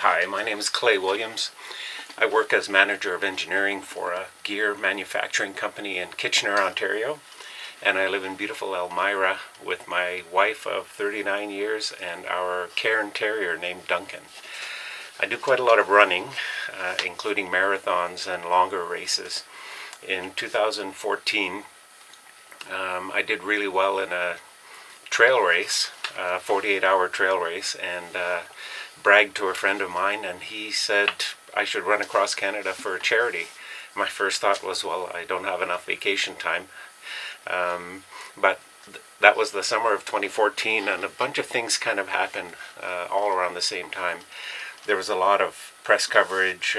Hi, my name is Clay Williams. I work as manager of engineering for a gear manufacturing company in Kitchener, Ontario, and I live in beautiful Elmira with my wife of 39 years and our Cairn Terrier named Duncan. I do quite a lot of running, including marathons and longer races. In 2014, I did really well in a trail race, a 48-hour trail race, and bragged to a friend of mine, and he said I should run across Canada for a charity. My first thought was, well, I don't have enough vacation time. But that was the summer of 2014, and a bunch of things kind of happened all around the same time. There was a lot of press coverage,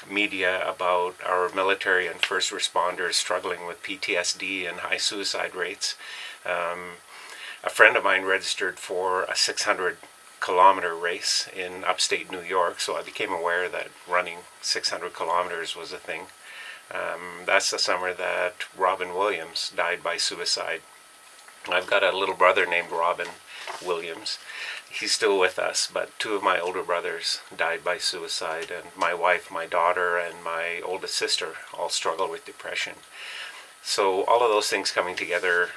media about our military and first responders struggling with PTSD and high suicide rates. A friend of mine registered for a 600-kilometer race in upstate New York, so I became aware that running 600 kilometers was a thing. That's the summer that Robin Williams died by suicide. I've got a little brother named Robin Williams. He's still with us, but two of my older brothers died by suicide, and my wife, my daughter, and my oldest sister all struggle with depression. So all of those things coming together,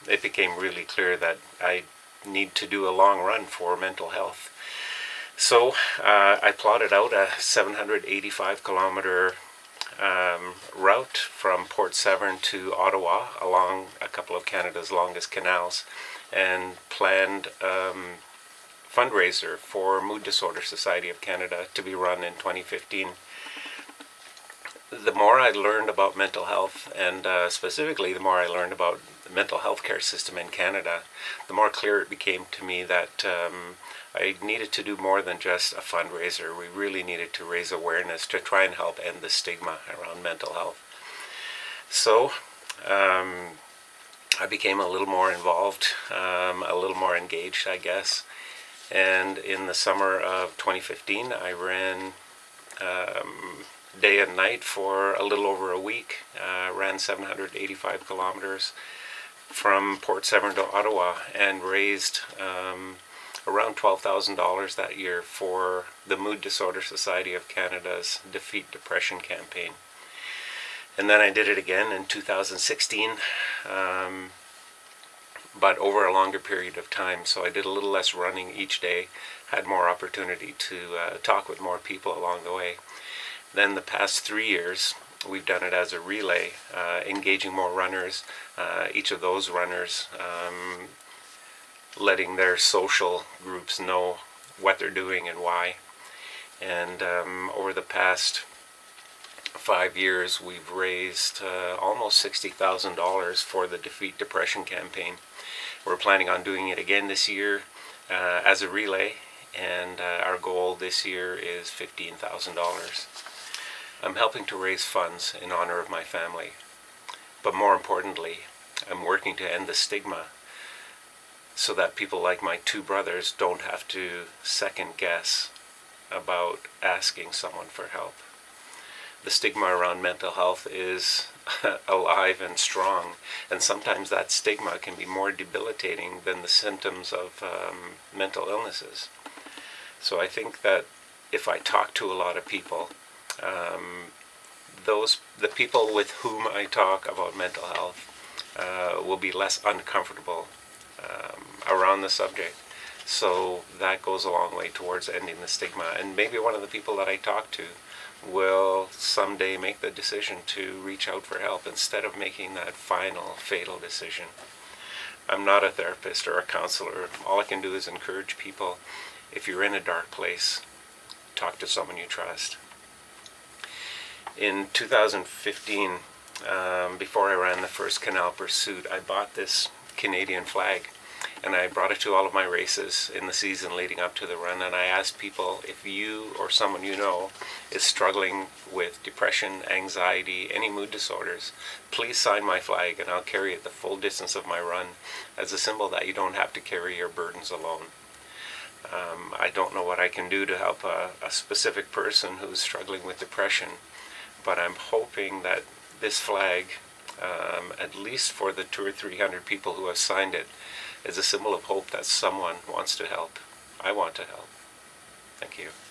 it became really clear that I need to do a long run for mental health. So I plotted out a 785-kilometer route from Port Severn to Ottawa along a couple of Canada's longest canals, and planned fundraiser for Mood Disorder Society of Canada to be run in 2015. The more I learned about mental health, and specifically the more I learned about the mental health care system in Canada, the more clear it became to me that I needed to do more than just a fundraiser. We really needed to raise awareness to try and help end the stigma around mental health. So I became a little more involved, a little more engaged, I guess. And in the summer of 2015, I ran day and night for a little over a week, ran 785 kilometers from Port Severn to Ottawa, and raised around $12,000 that year for the Mood Disorder Society of Canada's Defeat Depression campaign. And then I did it again in 2016, but over a longer period of time. So I did a little less running each day, had more opportunity to talk with more people along the way. Then the past 3 years, we've done it as a relay, engaging more runners, each of those runners letting their social groups know what they're doing and why. And over the past 5 years, we've raised almost $60,000 for the Defeat Depression campaign. We're planning on doing it again this year as a relay, and our goal this year is $15,000. I'm helping to raise funds in honor of my family, but more importantly, I'm working to end the stigma so that people like my two brothers don't have to second guess about asking someone for help. The stigma around mental health is alive and strong, and sometimes that stigma can be more debilitating than the symptoms of mental illnesses. So I think that if I talk to a lot of people, the people with whom I talk about mental health will be less uncomfortable around the subject. So that goes a long way towards ending the stigma. And maybe one of the people that I talk to will someday make the decision to reach out for help instead of making that final fatal decision. I'm not a therapist or a counselor. All I can do is encourage people. If you're in a dark place, talk to someone you trust. In 2015, before I ran the first Canal Pursuit, I bought this Canadian flag, and I brought it to all of my races in the season leading up to the run, and I asked people, if you or someone you know is struggling with depression, anxiety, any mood disorders, please sign my flag and I'll carry it the full distance of my run as a symbol that you don't have to carry your burdens alone. I don't know what I can do to help a specific person who's struggling with depression, but I'm hoping that this flag, at least for the 200 or 300 people who have signed it, is a symbol of hope that someone wants to help. I want to help. Thank you.